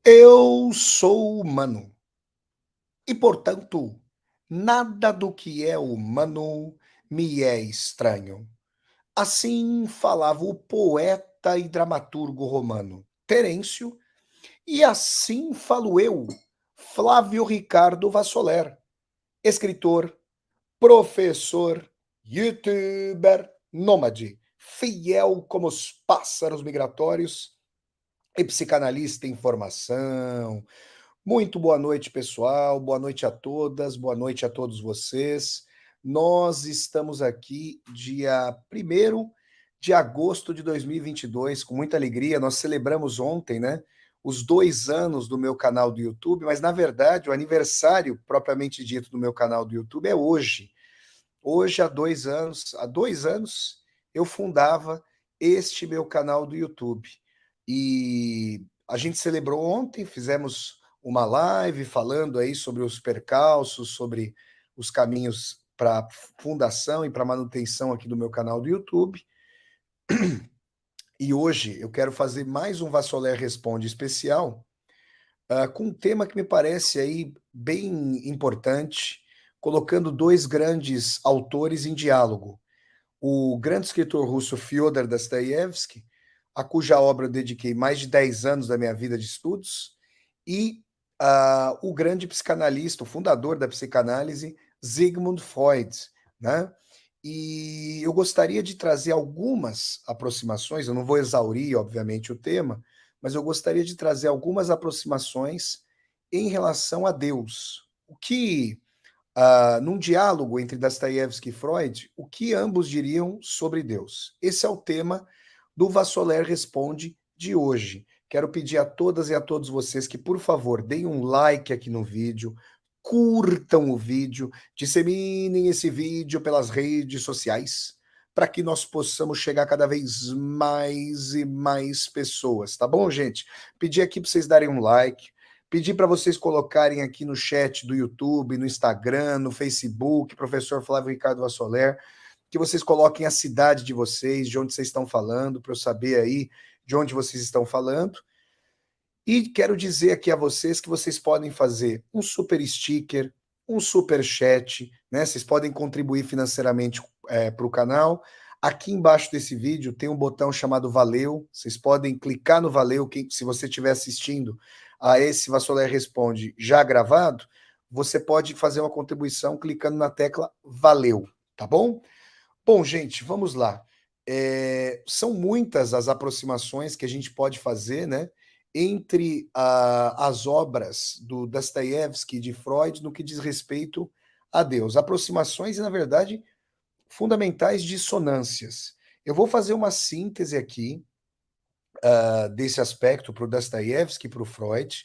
Eu sou humano e, portanto, nada do que é humano me é estranho. Assim falava o poeta e dramaturgo romano Terêncio, e assim falo eu, Flávio Ricardo Vassoler, escritor, professor, youtuber, nômade, fiel como os pássaros migratórios e psicanalista em formação. Muito boa noite, pessoal. Boa noite a todas, boa noite a todos vocês. Nós estamos aqui dia 1º de agosto de 2022, com muita alegria. Nós celebramos ontem, né, os 2 anos do meu canal do YouTube, mas na verdade o aniversário propriamente dito do meu canal do YouTube é hoje. Hoje, há 2 anos, eu fundava este meu canal do YouTube. E a gente celebrou ontem, fizemos uma live falando aí sobre os percalços, sobre os caminhos para fundação e para manutenção aqui do meu canal do YouTube. E hoje eu quero fazer mais um Vassoler Responde especial, com um tema que me parece aí bem importante, colocando dois grandes autores em diálogo: o grande escritor russo Fyodor Dostoiévski, a cuja obra eu dediquei mais de 10 anos da minha vida de estudos, e o grande psicanalista, o fundador da psicanálise, Sigmund Freud, né? E eu gostaria de trazer algumas aproximações, eu não vou exaurir, obviamente, o tema, mas eu gostaria de trazer algumas aproximações em relação a Deus. O que num diálogo entre Dostoiévski e Freud, o que ambos diriam sobre Deus. Esse é o tema do Vassoler Responde de hoje. Quero pedir a todas e a todos vocês que, por favor, deem um like aqui no vídeo, curtam o vídeo, disseminem esse vídeo pelas redes sociais, para que nós possamos chegar cada vez mais e mais pessoas, tá bom, gente? Pedir aqui para vocês darem um like, pedir para vocês colocarem aqui no chat do YouTube, no Instagram, no Facebook, professor Flávio Ricardo Vassoler, que vocês coloquem a cidade de vocês, de onde vocês estão falando, para eu saber aí de onde vocês estão falando. E quero dizer aqui a vocês que vocês podem fazer um super sticker, um super chat, né? Vocês podem contribuir financeiramente para o canal. Aqui embaixo desse vídeo tem um botão chamado Valeu. Vocês podem clicar no Valeu. Se você estiver assistindo a esse Vassoler Responde já gravado, você pode fazer uma contribuição clicando na tecla Valeu, tá bom? Bom, gente, vamos lá. São muitas as aproximações que a gente pode fazer, né, entre as obras do Dostoiévski e de Freud no que diz respeito a Deus. Aproximações e, na verdade, fundamentais dissonâncias. Eu vou fazer uma síntese aqui desse aspecto para o Dostoiévski e para o Freud,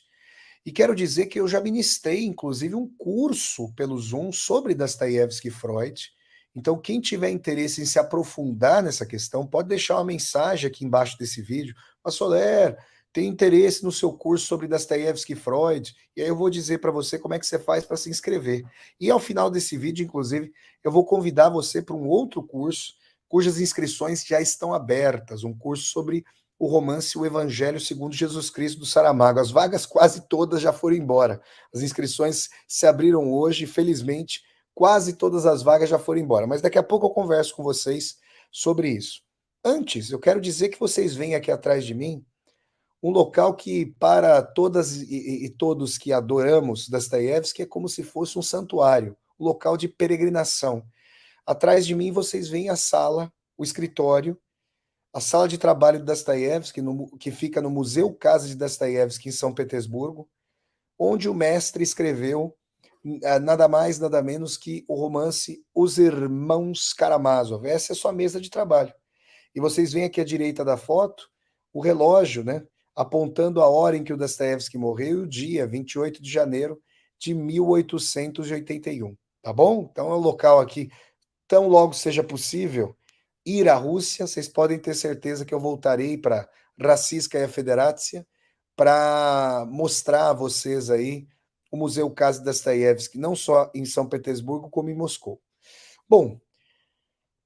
e quero dizer que eu já ministrei, inclusive, um curso pelo Zoom sobre Dostoiévski e Freud. Então, quem tiver interesse em se aprofundar nessa questão, pode deixar uma mensagem aqui embaixo desse vídeo. Soler, tem interesse no seu curso sobre Dostoiévski e Freud? E aí eu vou dizer para você como é que você faz para se inscrever. E ao final desse vídeo, inclusive, eu vou convidar você para um outro curso, cujas inscrições já estão abertas, um curso sobre o romance O Evangelho segundo Jesus Cristo do Saramago. As vagas quase todas já foram embora. As inscrições se abriram hoje e, felizmente, quase todas as vagas já foram embora. Mas daqui a pouco eu converso com vocês sobre isso. Antes, eu quero dizer que vocês vêm aqui atrás de mim um local que, para todas e todos que adoramos Dostoiévski, é como se fosse um santuário, um local de peregrinação. Atrás de mim vocês veem a sala, o escritório, a sala de trabalho de Dostoiévski, que fica no Museu Casa de Dostoiévski, em São Petersburgo, onde o mestre escreveu nada mais, nada menos que o romance Os Irmãos Karamazov. Essa é a sua mesa de trabalho. E vocês veem aqui à direita da foto o relógio, né, apontando a hora em que o Dostoiévski morreu e o dia, 28 de janeiro de 1881. Tá bom? Então é um local aqui, tão logo seja possível ir à Rússia, vocês podem ter certeza que eu voltarei para Rossiyskaya Federacia para mostrar a vocês aí o Museu Casa Dostoiévski, não só em São Petersburgo, como em Moscou. Bom,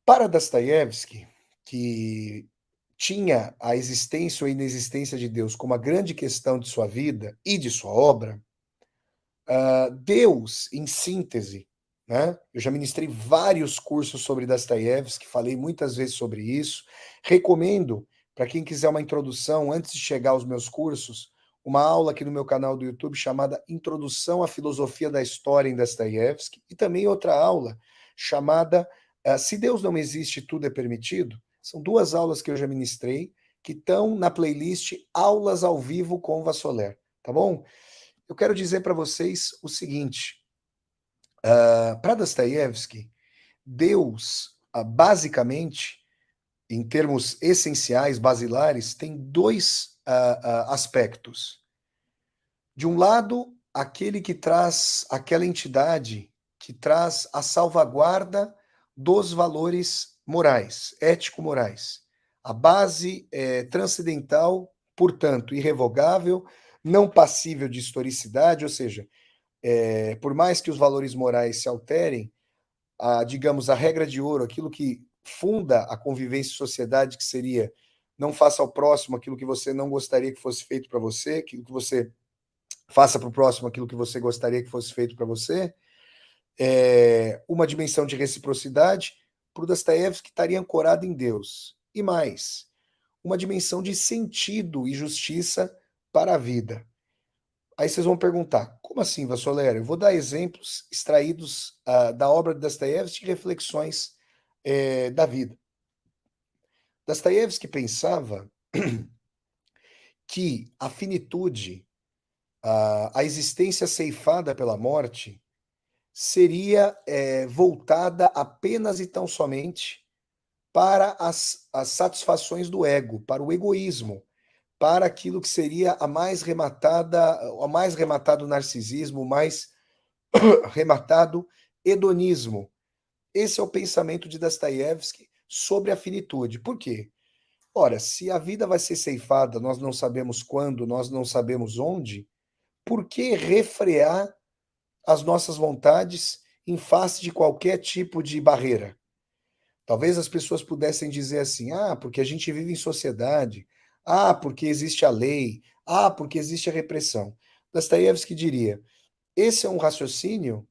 para Dostoiévski, que tinha a existência ou inexistência de Deus como a grande questão de sua vida e de sua obra, Deus, em síntese, né? Eu já ministrei vários cursos sobre Dostoiévski, falei muitas vezes sobre isso. Recomendo, para quem quiser uma introdução, antes de chegar aos meus cursos, uma aula aqui no meu canal do YouTube chamada Introdução à Filosofia da História em Dostoiévski, e também outra aula chamada Se Deus Não Existe, Tudo é Permitido. São duas aulas que eu já ministrei, que estão na playlist Aulas ao Vivo com Vassoler, tá bom? Eu quero dizer para vocês o seguinte: para Dostoiévski, Deus, basicamente, em termos essenciais, basilares, tem dois aspectos. De um lado, aquele que traz, aquela entidade que traz a salvaguarda dos valores morais, ético-morais. A base transcendental, portanto, irrevogável, não passível de historicidade, ou seja, por mais que os valores morais se alterem, digamos, a regra de ouro, aquilo que funda a convivência em sociedade, que seria não faça ao próximo aquilo que você não gostaria que fosse feito para você, aquilo que você faça para o próximo aquilo que você gostaria que fosse feito para você, uma dimensão de reciprocidade, para o Dostoiévski estaria ancorado em Deus. E mais, uma dimensão de sentido e justiça para a vida. Aí vocês vão perguntar, como assim, Vassoler? Eu vou dar exemplos extraídos da obra de Dostoiévski e reflexões da vida. Dostoiévski pensava que a finitude, a existência ceifada pela morte, seria voltada apenas e tão somente para as satisfações do ego, para o egoísmo, para aquilo que seria o mais rematado narcisismo, o mais rematado hedonismo. Esse é o pensamento de Dostoiévski sobre a finitude. Por quê? Ora, se a vida vai ser ceifada, nós não sabemos quando, nós não sabemos onde, por que refrear as nossas vontades em face de qualquer tipo de barreira? Talvez as pessoas pudessem dizer assim: ah, porque a gente vive em sociedade, ah, porque existe a lei, ah, porque existe a repressão. Dostoiévski diria: esse é um raciocínio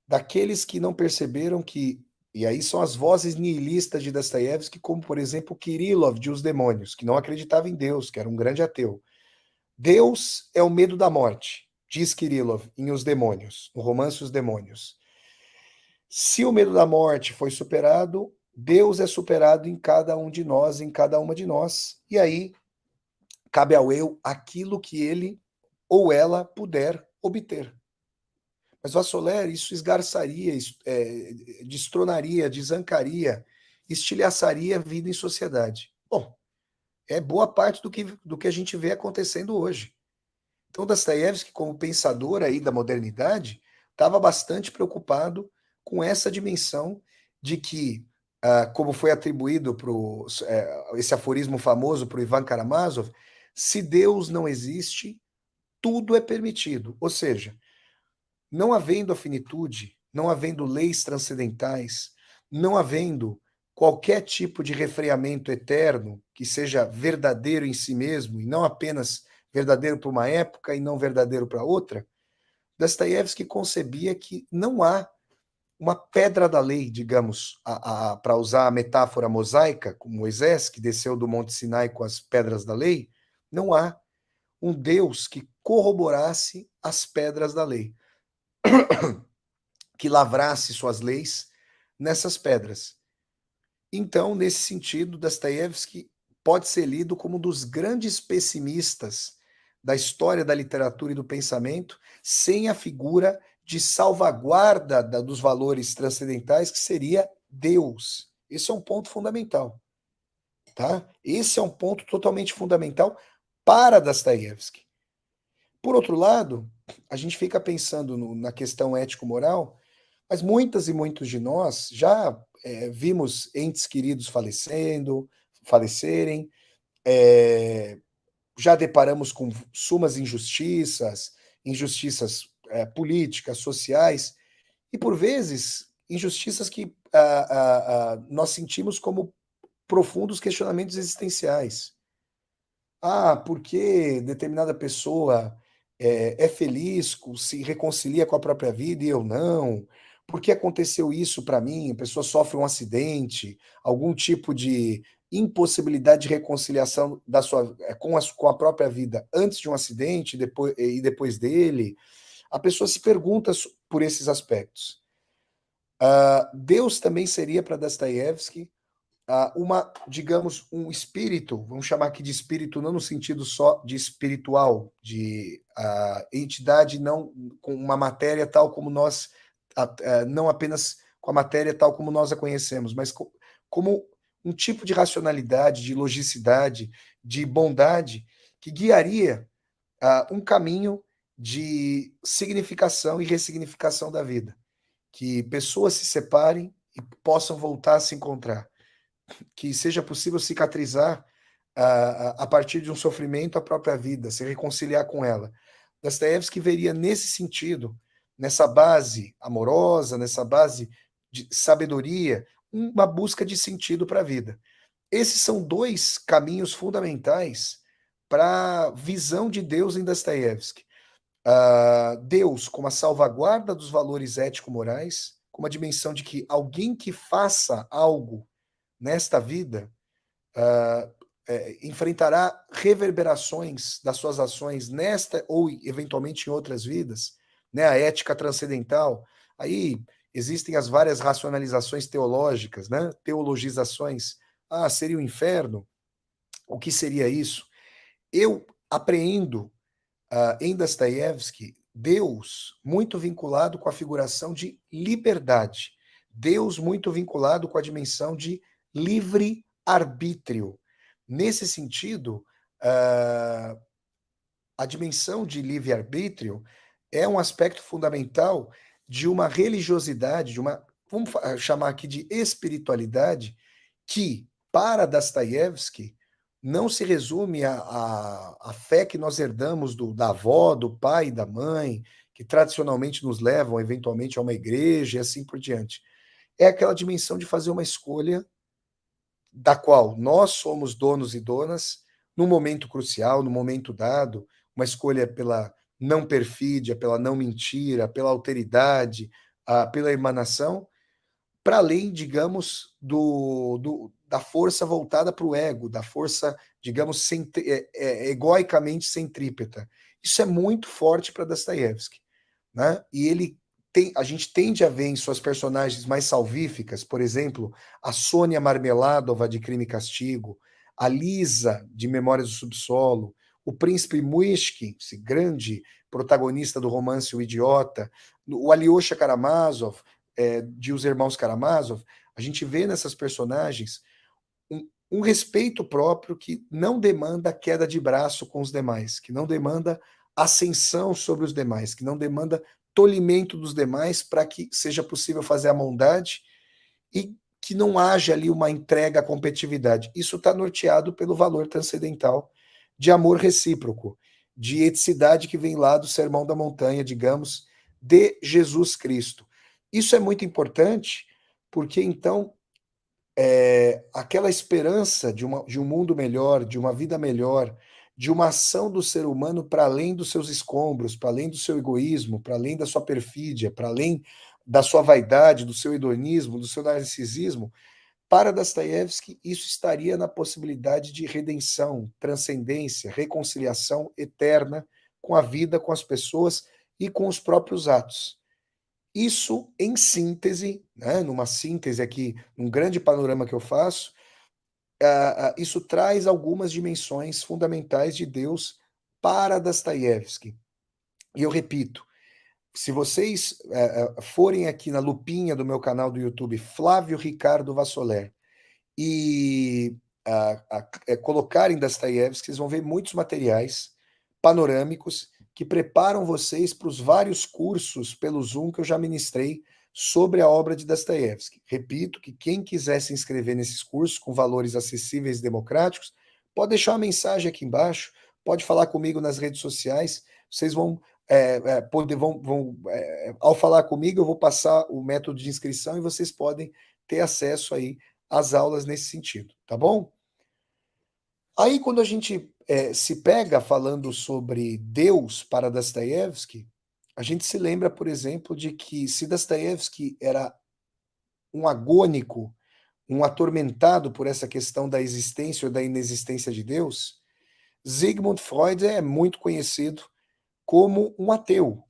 daqueles que não perceberam que, e aí são as vozes nihilistas de Dostoiévski, como por exemplo Kirillov de Os Demônios, que não acreditava em Deus, que era um grande ateu. Deus é o medo da morte, diz Kirillov em Os Demônios, no romance Os Demônios. Se o medo da morte foi superado, Deus é superado em cada um de nós, em cada uma de nós, e aí cabe ao eu aquilo que ele ou ela puder obter. Mas Vassoler, isso esgarçaria, destronaria, desancaria, estilhaçaria a vida em sociedade. Bom, é boa parte do que a gente vê acontecendo hoje. Então, Dostoiévski, como pensador aí da modernidade, estava bastante preocupado com essa dimensão de que, como foi atribuído para esse aforismo famoso para o Ivan Karamazov, se Deus não existe, tudo é permitido. Ou seja, não havendo a finitude, não havendo leis transcendentais, não havendo qualquer tipo de refreamento eterno que seja verdadeiro em si mesmo e não apenas verdadeiro para uma época e não verdadeiro para outra, Dostoiévski concebia que não há uma pedra da lei, digamos, para usar a metáfora mosaica, como Moisés, que desceu do Monte Sinai com as pedras da lei, não há um Deus que corroborasse as pedras da lei, que lavrasse suas leis nessas pedras. Então, nesse sentido, Dostoiévski pode ser lido como um dos grandes pessimistas da história da literatura e do pensamento, sem a figura de salvaguarda dos valores transcendentais, que seria Deus. Esse é um ponto fundamental, tá? Esse é um ponto totalmente fundamental para Dostoiévski. Por outro lado, a gente fica pensando na questão ético-moral, mas muitas e muitos de nós já vimos entes queridos falecerem, já deparamos com sumas injustiças, políticas, sociais, e por vezes injustiças que nós sentimos como profundos questionamentos existenciais. Ah, por que determinada pessoa é feliz, se reconcilia com a própria vida e eu não? Por que aconteceu isso para mim? A pessoa sofre um acidente, algum tipo de impossibilidade de reconciliação com a própria vida antes de um acidente e depois dele. A pessoa se pergunta por esses aspectos. Deus também seria para Dostoiévski digamos, um espírito, vamos chamar aqui de espírito não no sentido só de espiritual, de entidade não com uma matéria tal como nós, não apenas com a matéria tal como nós a conhecemos, mas como um tipo de racionalidade, de logicidade, de bondade que guiaria um caminho de significação e ressignificação da vida, que pessoas se separem e possam voltar a se encontrar, que seja possível cicatrizar a partir de um sofrimento a própria vida, se reconciliar com ela. Dostoiévski veria nesse sentido, nessa base amorosa, nessa base de sabedoria, uma busca de sentido para a vida. Esses são dois caminhos fundamentais para a visão de Deus em Dostoiévski. Deus como a salvaguarda dos valores ético-morais, com uma dimensão de que alguém que faça algo nesta vida, enfrentará reverberações das suas ações nesta ou eventualmente em outras vidas, né? A ética transcendental. Aí existem as várias racionalizações teológicas, né? Teologizações. Seria o inferno? O que seria isso? Eu apreendo em Dostoiévski Deus muito vinculado com a figuração de liberdade. Deus muito vinculado com a dimensão de livre arbítrio. Nesse sentido, a dimensão de livre arbítrio é um aspecto fundamental de uma religiosidade, vamos chamar aqui de espiritualidade, que, para Dostoiévski, não se resume à fé que nós herdamos da avó, do pai e da mãe, que tradicionalmente nos levam, eventualmente, a uma igreja e assim por diante. É aquela dimensão de fazer uma escolha da qual nós somos donos e donas, no momento crucial, no momento dado, uma escolha pela não perfídia, pela não mentira, pela alteridade, pela emanação, para além, digamos, da força voltada para o ego, da força, digamos, egoicamente centrípeta. Isso é muito forte para Dostoiévski, né? E a gente tende a ver em suas personagens mais salvíficas, por exemplo, a Sônia Marmeladova de Crime e Castigo, a Lisa de Memórias do Subsolo, o príncipe Muishkin, esse grande protagonista do romance O Idiota, o Alyosha Karamazov, de Os Irmãos Karamazov. A gente vê nessas personagens um respeito próprio que não demanda queda de braço com os demais, que não demanda ascensão sobre os demais, que não demanda tolimento dos demais para que seja possível fazer a bondade e que não haja ali uma entrega à competitividade. Isso está norteado pelo valor transcendental de amor recíproco, de eticidade que vem lá do Sermão da Montanha, digamos, de Jesus Cristo. Isso é muito importante porque então aquela esperança de um mundo melhor, de uma vida melhor, de uma ação do ser humano para além dos seus escombros, para além do seu egoísmo, para além da sua perfídia, para além da sua vaidade, do seu hedonismo, do seu narcisismo, para Dostoiévski, isso estaria na possibilidade de redenção, transcendência, reconciliação eterna com a vida, com as pessoas e com os próprios atos. Isso, em síntese, né, numa síntese aqui, num grande panorama que eu faço, isso traz algumas dimensões fundamentais de Deus para Dostoiévski. E eu repito, se vocês forem aqui na lupinha do meu canal do YouTube, Flávio Ricardo Vassoler, e colocarem Dostoiévski, vocês vão ver muitos materiais panorâmicos que preparam vocês para os vários cursos pelo Zoom que eu já ministrei sobre a obra de Dostoiévski. Repito que quem quiser se inscrever nesses cursos com valores acessíveis e democráticos, pode deixar uma mensagem aqui embaixo, pode falar comigo nas redes sociais, vocês vão ao falar comigo, eu vou passar o método de inscrição e vocês podem ter acesso aí as aulas nesse sentido, tá bom? Aí, quando a gente se pega falando sobre Deus para Dostoiévski, a gente se lembra, por exemplo, de que se Dostoiévski era um agônico, um atormentado por essa questão da existência ou da inexistência de Deus, Sigmund Freud é muito conhecido como um ateu.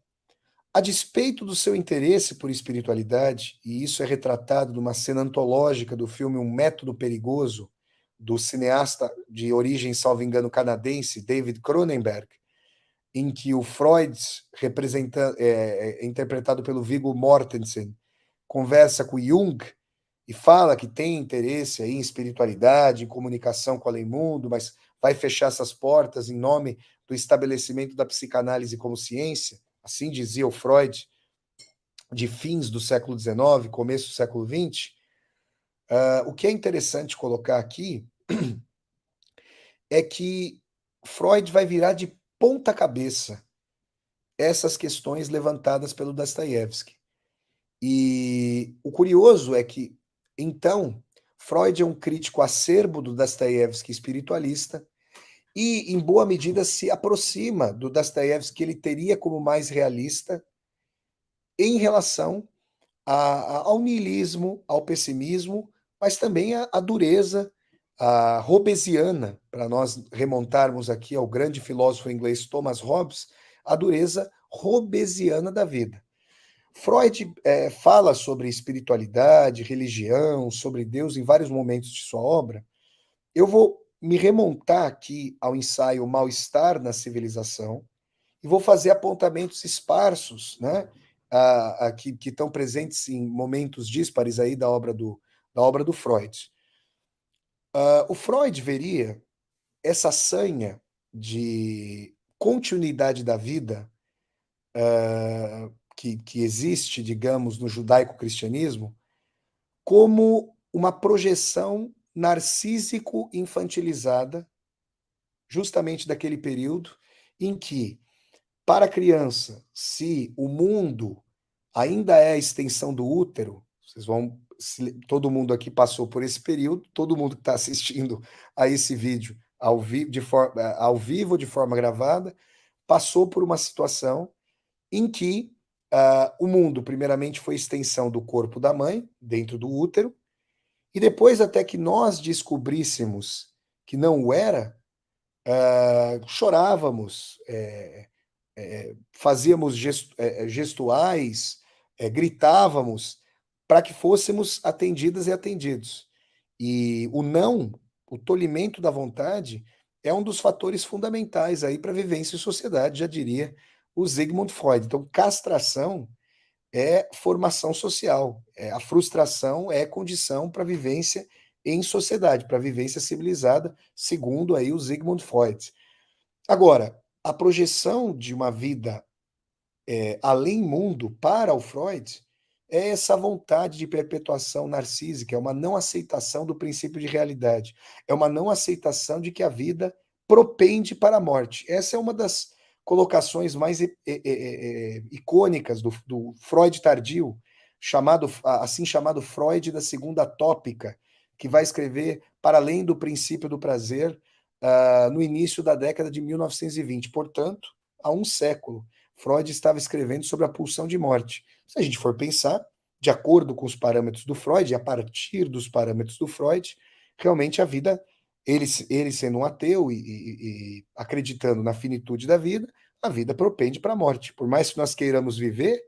A despeito do seu interesse por espiritualidade, e isso é retratado numa cena antológica do filme Um Método Perigoso, do cineasta de origem, salvo engano, canadense, David Cronenberg, em que o Freud, interpretado pelo Viggo Mortensen, conversa com Jung e fala que tem interesse aí em espiritualidade, em comunicação com o além-mundo, mas vai fechar essas portas em nome do estabelecimento da psicanálise como ciência, assim dizia o Freud, de fins do século XIX, começo do século XX. O que é interessante colocar aqui é que Freud vai virar de ponta cabeça essas questões levantadas pelo Dostoiévski. E o curioso é que, então, Freud é um crítico acerbo do Dostoiévski espiritualista e, em boa medida, se aproxima do Dostoiévski que ele teria como mais realista em relação ao niilismo, ao pessimismo, mas também à dureza a hobbesiana, para nós remontarmos aqui ao grande filósofo inglês Thomas Hobbes, a dureza hobbesiana da vida. Freud fala sobre espiritualidade, religião, sobre Deus em vários momentos de sua obra. Eu vou me remontar aqui ao ensaio Mal-Estar na Civilização e vou fazer apontamentos esparsos, né, que estão presentes em momentos díspares aí da obra do Freud. O Freud veria essa sanha de continuidade da vida que existe, digamos, no judaico-cristianismo, como uma projeção narcísico-infantilizada, justamente daquele período em que, para a criança, se o mundo ainda é a extensão do útero, vocês vão, todo mundo aqui passou por esse período, todo mundo que está assistindo a esse vídeo ao vivo, de forma gravada, passou por uma situação em que o mundo, primeiramente, foi extensão do corpo da mãe, dentro do útero, e depois, até que nós descobríssemos que não o era, chorávamos, fazíamos gestuais, gritávamos para que fôssemos atendidas e atendidos. E o não, o tolimento da vontade, é um dos fatores fundamentais aí para a vivência em sociedade, já diria o Sigmund Freud. Então, castração é formação social, a frustração é condição para vivência em sociedade, para vivência civilizada, segundo aí o Sigmund Freud. Agora, a projeção de uma vida além mundo para o Freud é essa vontade de perpetuação narcísica, é uma não aceitação do princípio de realidade, é uma não aceitação de que a vida propende para a morte. Essa é uma das colocações mais icônicas do Freud tardio, assim chamado Freud da segunda tópica, que vai escrever Para Além do Princípio do Prazer no início da década de 1920, portanto, há um século. Freud estava escrevendo sobre a pulsão de morte. Se a gente for pensar, de acordo com os parâmetros do Freud, e a partir dos parâmetros do Freud, realmente a vida, ele sendo um ateu e acreditando na finitude da vida, a vida propende para a morte. Por mais que nós queiramos viver,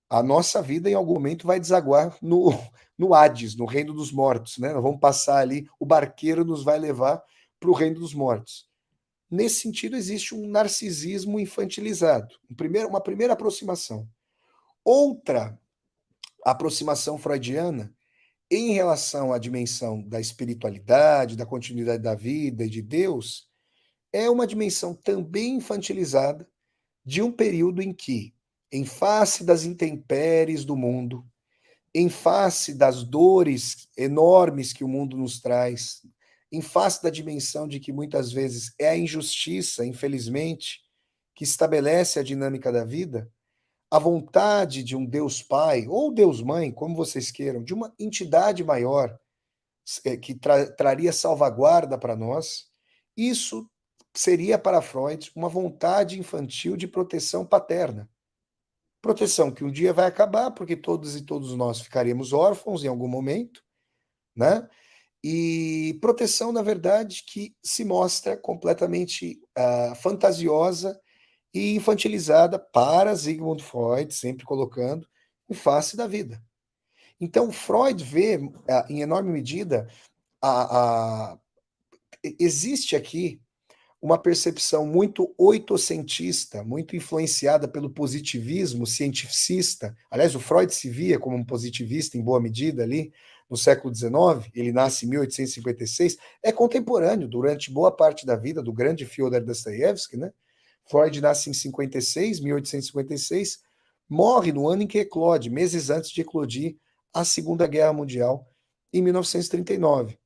a nossa vida em algum momento vai desaguar no Hades, no reino dos mortos, né? Nós vamos passar ali, o barqueiro nos vai levar para o reino dos mortos. Nesse sentido, existe um narcisismo infantilizado. Uma primeira aproximação. Outra aproximação freudiana em relação à dimensão da espiritualidade, da continuidade da vida e de Deus, é uma dimensão também infantilizada de um período em que, em face das intempéries do mundo, em face das dores enormes que o mundo nos traz, em face da dimensão de que muitas vezes é a injustiça, infelizmente, que estabelece a dinâmica da vida, a vontade de um Deus Pai, ou Deus Mãe, como vocês queiram, de uma entidade maior, que traria salvaguarda para nós, isso seria para Freud uma vontade infantil de proteção paterna. Proteção que um dia vai acabar, porque todos e todos nós ficaremos órfãos em algum momento, né? E proteção, na verdade, que se mostra completamente fantasiosa e infantilizada para Sigmund Freud, sempre colocando em face da vida. Então, Freud vê, em enorme medida, existe aqui uma percepção muito oitocentista, muito influenciada pelo positivismo cientificista. Aliás, o Freud se via como um positivista em boa medida ali no século XIX, ele nasce em 1856, é contemporâneo durante boa parte da vida do grande Fyodor Dostoiévski, né? Freud nasce em 56, 1856, morre no ano em que eclode, meses antes de eclodir a Segunda Guerra Mundial, em 1939.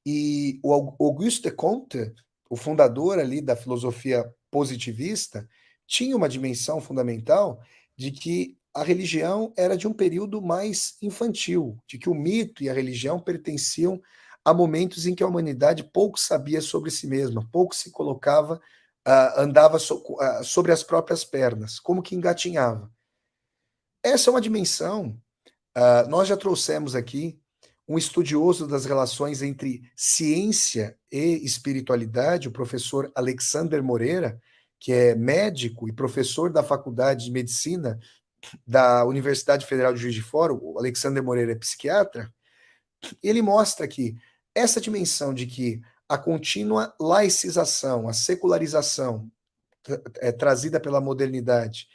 E o Auguste Comte, o fundador ali da filosofia positivista, tinha uma dimensão fundamental de que a religião era de um período mais infantil, de que o mito e a religião pertenciam a momentos em que a humanidade pouco sabia sobre si mesma, pouco se colocava, andava sobre as próprias pernas, como que engatinhava. Essa é uma dimensão, nós já trouxemos aqui um estudioso das relações entre ciência e espiritualidade, o professor Alexander Moreira, que é médico e professor da Faculdade de Medicina da Universidade Federal de Juiz de Fora. O Alexander Moreira é psiquiatra. Ele mostra que essa dimensão de que a contínua laicização, a secularização trazida pela modernidade,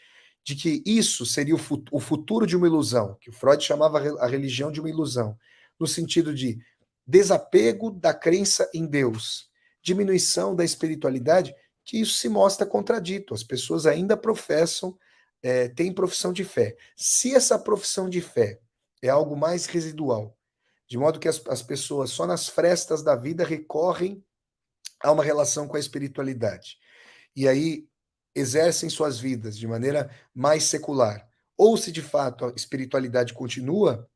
de que isso seria o futuro de uma ilusão, que o Freud chamava a religião de uma ilusão, no sentido de desapego da crença em Deus, diminuição da espiritualidade, que isso se mostra contradito. As pessoas ainda professam, têm profissão de fé. Se essa profissão de fé é algo mais residual, de modo que as pessoas só nas frestas da vida recorrem a uma relação com a espiritualidade, e aí exercem suas vidas de maneira mais secular, ou se de fato a espiritualidade continua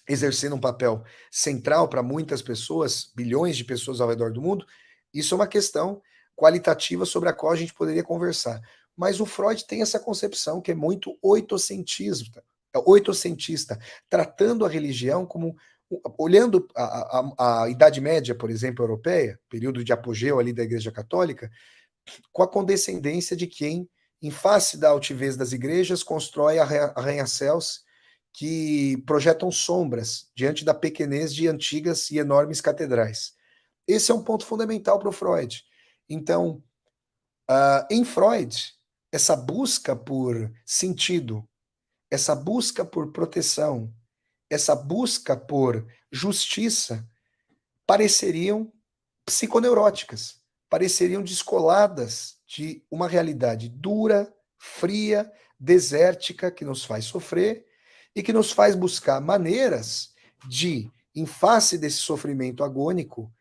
exercendo um papel central para muitas pessoas, bilhões de pessoas ao redor do mundo, isso é uma questão qualitativa sobre a qual a gente poderia conversar. Mas o Freud tem essa concepção que é muito oitocentista, tratando a religião como, olhando a Idade Média, por exemplo, europeia, período de apogeu ali da Igreja Católica, com a condescendência de quem, em face da altivez das igrejas, constrói arranha-céus que projetam sombras diante da pequenez de antigas e enormes catedrais. Esse é um ponto fundamental para o Freud. Então, em Freud, essa busca por sentido, essa busca por proteção, essa busca por justiça pareceriam psiconeuróticas, pareceriam descoladas de uma realidade dura, fria, desértica, que nos faz sofrer e que nos faz buscar maneiras de, em face desse sofrimento agônico,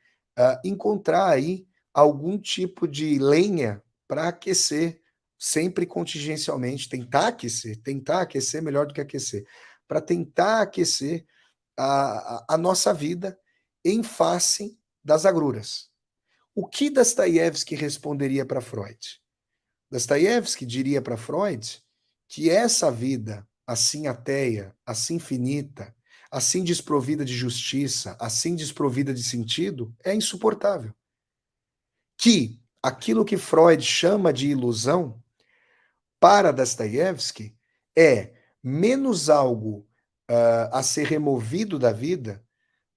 encontrar aí algum tipo de lenha para aquecer, sempre contingencialmente, tentar aquecer melhor do que aquecer, para tentar aquecer a nossa vida em face das agruras. O que Dostoiévski responderia para Freud? Dostoiévski diria para Freud que essa vida, assim ateia, assim finita, assim desprovida de justiça, assim desprovida de sentido, é insuportável. Que aquilo que Freud chama de ilusão, para Dostoiévski, é menos algo a ser removido da vida,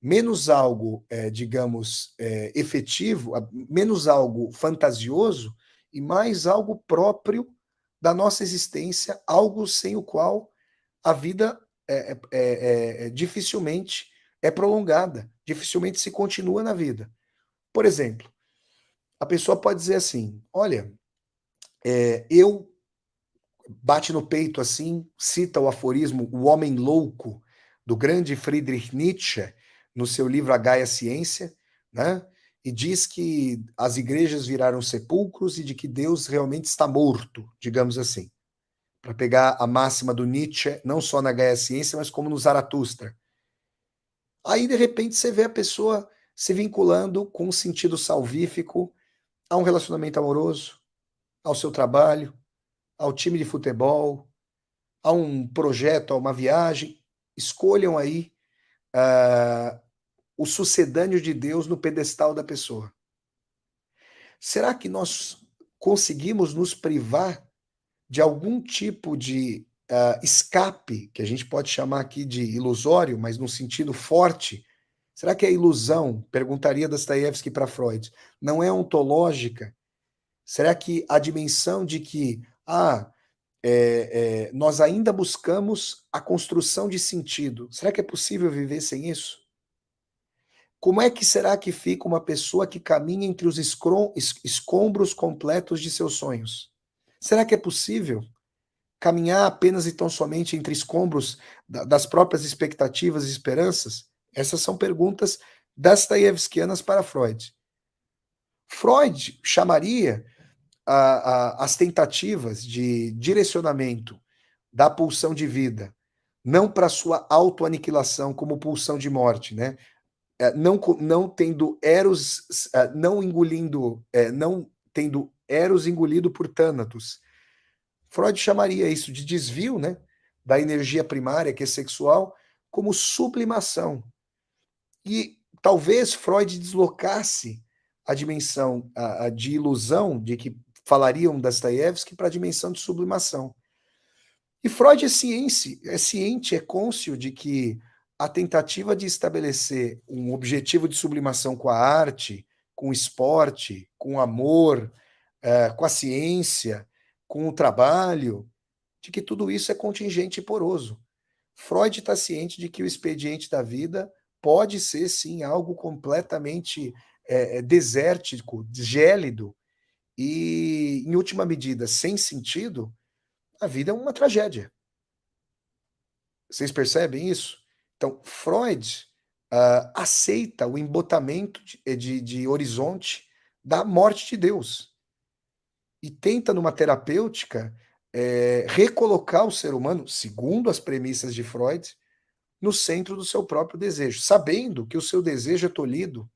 menos algo, digamos, efetivo, menos algo fantasioso e mais algo próprio da nossa existência, algo sem o qual a vida dificilmente é prolongada, dificilmente se continua na vida. Por exemplo, a pessoa pode dizer assim: olha, eu bate no peito assim, cita o aforismo O Homem Louco, do grande Friedrich Nietzsche, no seu livro A Gaia Ciência, né? E diz que as igrejas viraram sepulcros e de que Deus realmente está morto, digamos assim. Para pegar a máxima do Nietzsche, não só na Gaia Ciência, mas como no Zaratustra. Aí, de repente, você vê a pessoa se vinculando com um sentido salvífico a um relacionamento amoroso, ao seu trabalho, ao time de futebol, a um projeto, a uma viagem. Escolham aí ah, o sucedâneo de Deus no pedestal da pessoa. Será que nós conseguimos nos privar de algum tipo de escape, que a gente pode chamar aqui de ilusório, mas num sentido forte? Será que a ilusão, perguntaria Dostoiévski para Freud, não é ontológica? Será que a dimensão de que nós ainda buscamos a construção de sentido, será que é possível viver sem isso? Como é que será que fica uma pessoa que caminha entre os escombros completos de seus sonhos? Será que é possível caminhar apenas e tão somente entre escombros das próprias expectativas e esperanças? Essas são perguntas dostoiévskianas para Freud. Freud chamaria as tentativas de direcionamento da pulsão de vida, não para sua autoaniquilação como pulsão de morte, né? Não tendo Eros, não engolindo, não tendo Eros engolido por Thanatos. Freud chamaria isso de desvio, né, da energia primária, que é sexual, como sublimação. E talvez Freud deslocasse a dimensão de ilusão, de que falariam Dostoiévski, para a dimensão de sublimação. E Freud é ciente, é cônscio de que a tentativa de estabelecer um objetivo de sublimação com a arte, com o esporte, com o amor, com a ciência, com o trabalho, de que tudo isso é contingente e poroso. Freud está ciente de que o expediente da vida pode ser, sim, algo completamente desértico, gélido e, em última medida, sem sentido. A vida é uma tragédia. Vocês percebem isso? Então, Freud aceita o embotamento de horizonte da morte de Deus e tenta, numa terapêutica, recolocar o ser humano, segundo as premissas de Freud, no centro do seu próprio desejo, sabendo que o seu desejo é tolhido,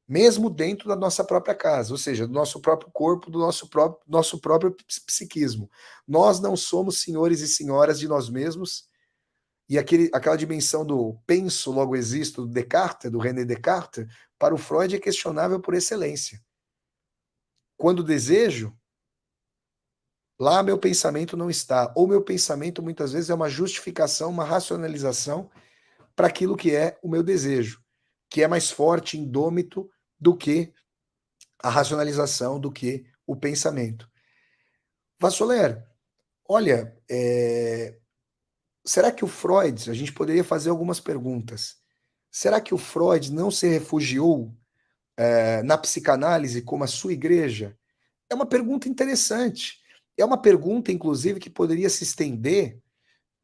mesmo dentro da nossa própria casa, ou seja, do nosso próprio corpo, do nosso próprio psiquismo. Nós não somos senhores e senhoras de nós mesmos, e aquela dimensão do penso, logo existo, do Descartes, do René Descartes, para o Freud é questionável por excelência. Quando desejo, lá meu pensamento não está. Ou meu pensamento muitas vezes é uma justificação, uma racionalização para aquilo que é o meu desejo, que é mais forte, indômito do que a racionalização, do que o pensamento. Vassoler, olha, será que o Freud, a gente poderia fazer algumas perguntas. Será que o Freud não se refugiou na psicanálise como a sua igreja? É uma pergunta interessante. É uma pergunta, inclusive, que poderia se estender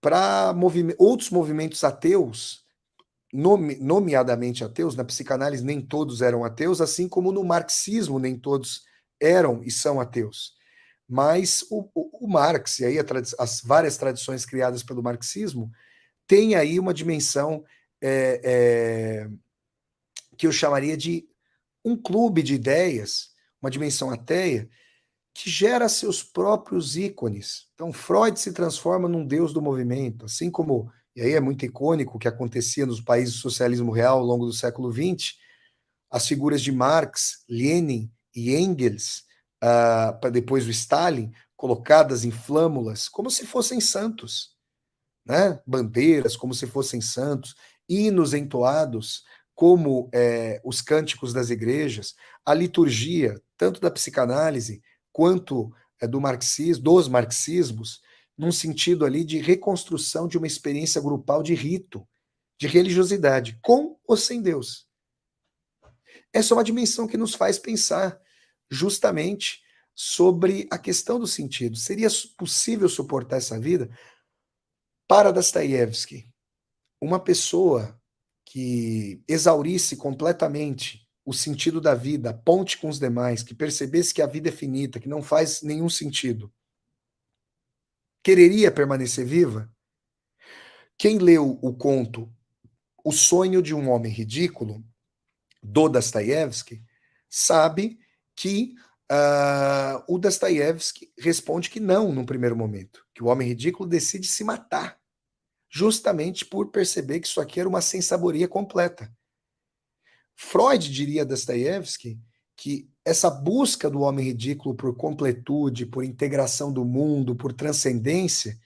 para outros movimentos ateus, nomeadamente ateus. Na psicanálise nem todos eram ateus, assim como no marxismo nem todos eram e são ateus. Mas o Marx, e aí as várias tradições criadas pelo marxismo, tem aí uma dimensão que eu chamaria de um clube de ideias, uma dimensão ateia, que gera seus próprios ícones. Então, Freud se transforma num deus do movimento, assim como, e aí é muito icônico o que acontecia nos países do socialismo real ao longo do século XX, as figuras de Marx, Lenin e Engels, para depois o Stalin, colocadas em flâmulas, como se fossem santos, né? Bandeiras, como se fossem santos, hinos entoados, como os cânticos das igrejas, a liturgia, tanto da psicanálise quanto dos marxismos, num sentido ali de reconstrução de uma experiência grupal de rito, de religiosidade, com ou sem Deus. Essa é uma dimensão que nos faz pensar justamente sobre a questão do sentido. Seria possível suportar essa vida? Para Dostoiévski, uma pessoa que exaurisse completamente o sentido da vida, a ponte com os demais, que percebesse que a vida é finita, que não faz nenhum sentido, quereria permanecer viva? Quem leu o conto O Sonho de um Homem Ridículo, do Dostoiévski, sabe que o Dostoiévski responde que não, num primeiro momento, que o homem ridículo decide se matar, justamente por perceber que isso aqui era uma sensaboria completa. Freud diria a Dostoiévski que essa busca do homem ridículo por completude, por integração do mundo, por transcendência,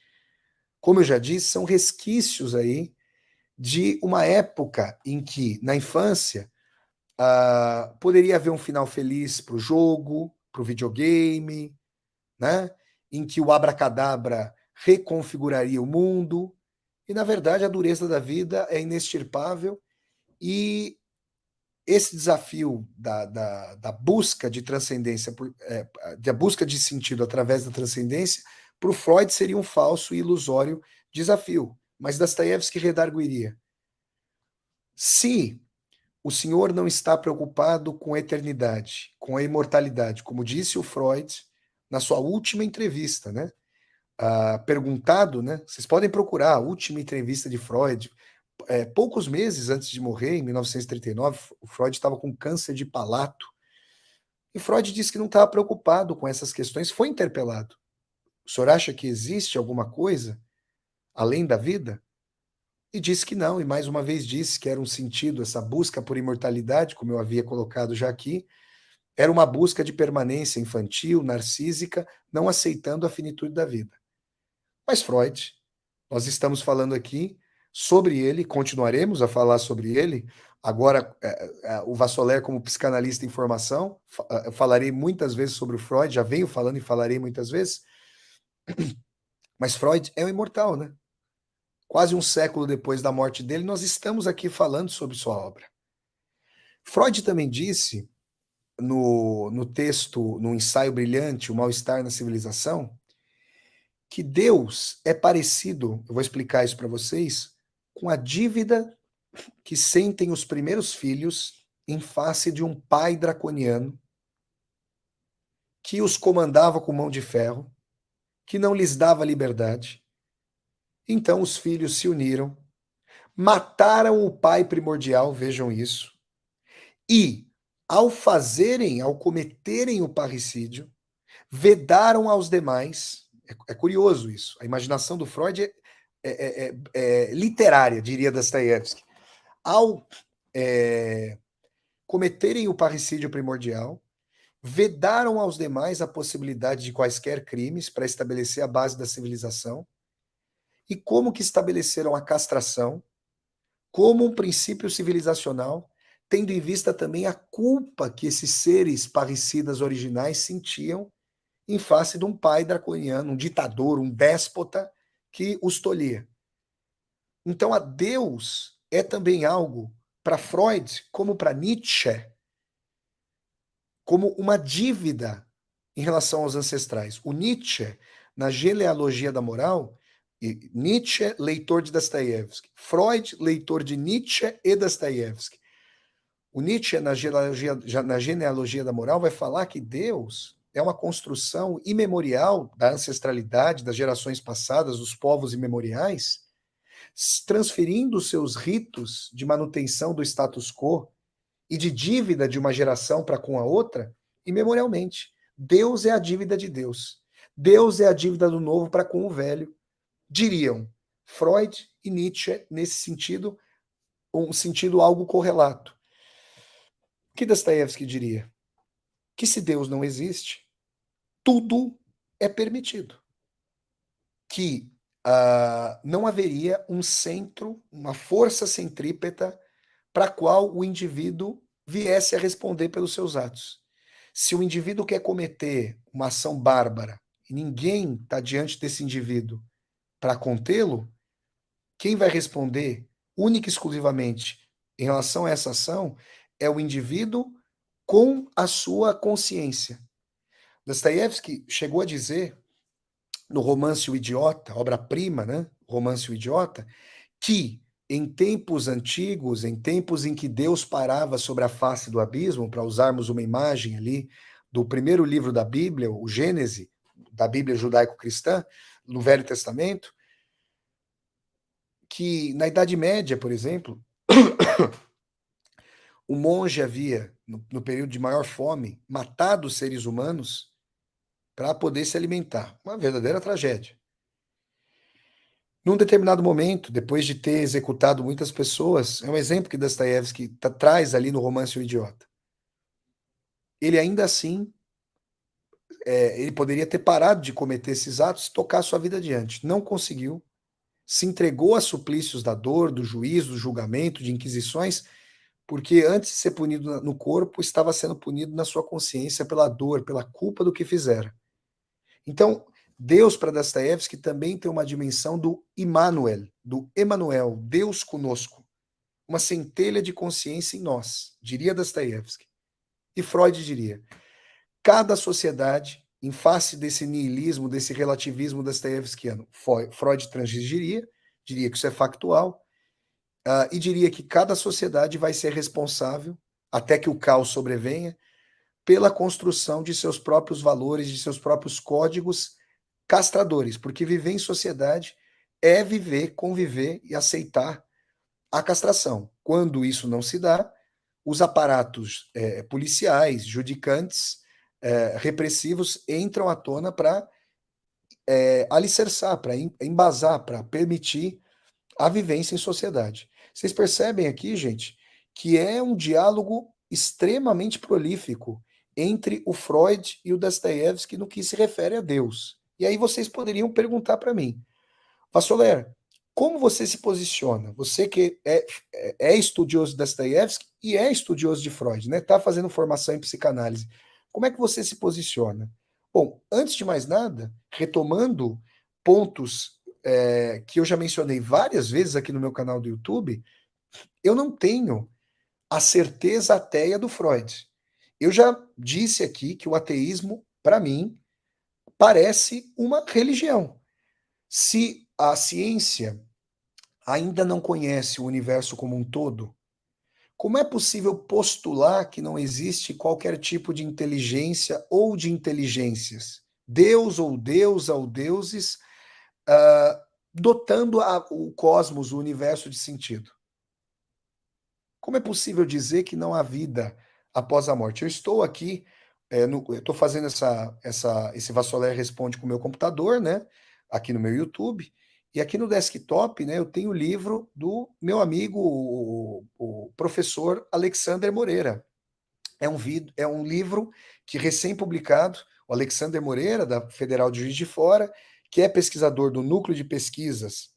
como eu já disse, são resquícios aí de uma época em que, na infância, poderia haver um final feliz para o jogo, para o videogame, né? Em que o abracadabra reconfiguraria o mundo. E, na verdade, a dureza da vida é inextirpável e esse desafio da busca de transcendência, da busca de sentido através da transcendência, para o Freud seria um falso e ilusório desafio. Mas Dostoiévski redarguiria: se o senhor não está preocupado com a eternidade, com a imortalidade, como disse o Freud na sua última entrevista, né? Perguntado, né? Vocês podem procurar a última entrevista de Freud. Poucos meses antes de morrer, em 1939, o Freud estava com câncer de palato. E Freud disse que não estava preocupado com essas questões. Foi interpelado: o senhor acha que existe alguma coisa além da vida? E disse que não, e mais uma vez disse que era um sentido, essa busca por imortalidade, como eu havia colocado já aqui, era uma busca de permanência infantil, narcísica, não aceitando a finitude da vida. Mas Freud, nós estamos falando aqui sobre ele, continuaremos a falar sobre ele. Agora, o Vassoler, como psicanalista em formação, falarei muitas vezes sobre o Freud, já venho falando e falarei muitas vezes. Mas Freud é o imortal, né? Quase um século depois da morte dele, nós estamos aqui falando sobre sua obra. Freud também disse, no texto, no ensaio brilhante, O Mal-Estar na Civilização, que Deus é parecido, eu vou explicar isso para vocês, com a dívida que sentem os primeiros filhos em face de um pai draconiano que os comandava com mão de ferro, que não lhes dava liberdade. Então os filhos se uniram, mataram o pai primordial, vejam isso, e, ao cometerem o parricídio, vedaram aos demais. É curioso isso. A imaginação do Freud é literária, diria Dostoiévski. Ao cometerem o parricídio primordial, vedaram aos demais a possibilidade de quaisquer crimes para estabelecer a base da civilização. E como que estabeleceram a castração como um princípio civilizacional, tendo em vista também a culpa que esses seres parricidas originais sentiam em face de um pai draconiano, um ditador, um déspota que os tolhia. Então, a Deus é também algo, para Freud, como para Nietzsche, como uma dívida em relação aos ancestrais. O Nietzsche, na Genealogia da Moral, Nietzsche, leitor de Dostoiévski, Freud, leitor de Nietzsche e Dostoiévski. O Nietzsche, na Genealogia da Moral, vai falar que Deus é uma construção imemorial da ancestralidade, das gerações passadas, dos povos imemoriais, transferindo seus ritos de manutenção do status quo e de dívida de uma geração para com a outra, imemorialmente. Deus é a dívida de Deus. Deus é a dívida do novo para com o velho. Diriam Freud e Nietzsche, nesse sentido, um sentido algo correlato. O que Dostoiévski diria? Que se Deus não existe, tudo é permitido. Que não haveria um centro, uma força centrípeta para a qual o indivíduo viesse a responder pelos seus atos. Se o indivíduo quer cometer uma ação bárbara e ninguém está diante desse indivíduo para contê-lo, quem vai responder única e exclusivamente em relação a essa ação é o indivíduo com a sua consciência. Dostoiévski chegou a dizer, no Romance O Idiota, obra-prima, né? Romance O Idiota, que em tempos antigos, em tempos em que Deus parava sobre a face do abismo, para usarmos uma imagem ali do primeiro livro da Bíblia, o Gênese, da Bíblia judaico-cristã, no Velho Testamento, que na Idade Média, por exemplo, O monge havia, no período de maior fome, matado os seres humanos para poder se alimentar. Uma verdadeira tragédia. Num determinado momento, depois de ter executado muitas pessoas, é um exemplo que Dostoiévski traz ali no Romance O Idiota. Ele ainda assim, ele poderia ter parado de cometer esses atos e tocar sua vida adiante. Não conseguiu. Se entregou a suplícios da dor, do juízo, do julgamento, de inquisições, porque antes de ser punido no corpo, estava sendo punido na sua consciência pela dor, pela culpa do que fizera. Então, Deus para Dostoiévski também tem uma dimensão do Immanuel, do Emanuel, Deus conosco, uma centelha de consciência em nós, diria Dostoiévski. E Freud diria: cada sociedade, em face desse niilismo, desse relativismo dostoiévskiano, Freud transigiria, diria que isso é factual, e diria que cada sociedade vai ser responsável, até que o caos sobrevenha, pela construção de seus próprios valores, de seus próprios códigos castradores, porque viver em sociedade é viver, conviver e aceitar a castração. Quando isso não se dá, os aparatos policiais, judicantes, repressivos entram à tona para alicerçar, para embasar, para permitir a vivência em sociedade. Vocês percebem aqui, gente, que é um diálogo extremamente prolífico entre o Freud e o Dostoiévski no que se refere a Deus. E aí vocês poderiam perguntar para mim: Vassoler, como você se posiciona? Você que é estudioso de Dostoiévski e é estudioso de Freud, né? Está fazendo formação em psicanálise. Como é que você se posiciona? Bom, antes de mais nada, retomando pontos que eu já mencionei várias vezes aqui no meu canal do YouTube, eu não tenho a certeza ateia do Freud. Eu já disse aqui que o ateísmo, para mim, parece uma religião. Se a ciência ainda não conhece o universo como um todo, como é possível postular que não existe qualquer tipo de inteligência ou de inteligências? Deus ou deusa ou deuses dotando o cosmos, o universo de sentido. Como é possível dizer que não há vida após a morte? Eu estou aqui, eu estou fazendo esse Vassoler Responde com o meu computador, né? Aqui no meu YouTube. E aqui no desktop, né, eu tenho o livro do meu amigo, o professor Alexander Moreira. É um livro que recém-publicado, o Alexander Moreira, da Federal de Juiz de Fora, que é pesquisador do Núcleo de Pesquisas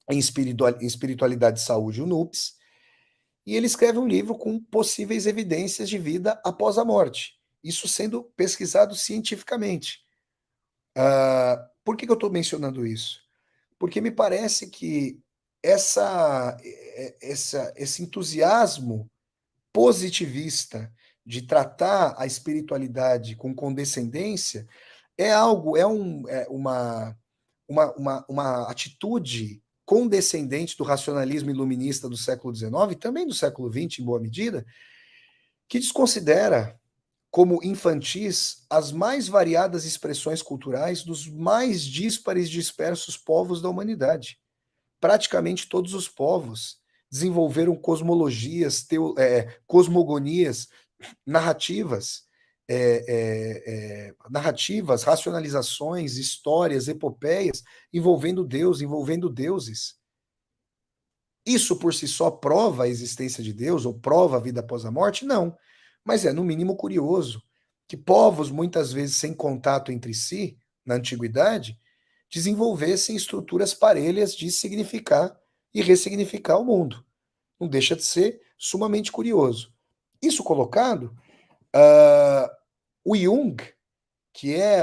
em Espiritualidade e Saúde, o NUPES, e ele escreve um livro com possíveis evidências de vida após a morte, isso sendo pesquisado cientificamente. Por que eu estou mencionando isso? Porque me parece que esse entusiasmo positivista de tratar a espiritualidade com condescendência é algo, uma atitude condescendente do racionalismo iluminista do século XIX, também do século XX, em boa medida, que desconsidera como infantis as mais variadas expressões culturais dos mais díspares e dispersos povos da humanidade. Praticamente todos os povos desenvolveram cosmologias, cosmogonias, narrativas, narrativas, racionalizações, histórias, epopeias envolvendo Deus, envolvendo deuses. Isso por si só prova a existência de Deus ou prova a vida após a morte? Não. Mas é, no mínimo, curioso que povos, muitas vezes sem contato entre si, na antiguidade, desenvolvessem estruturas parelhas de significar e ressignificar o mundo. Não deixa de ser sumamente curioso. Isso colocado, o Jung, que é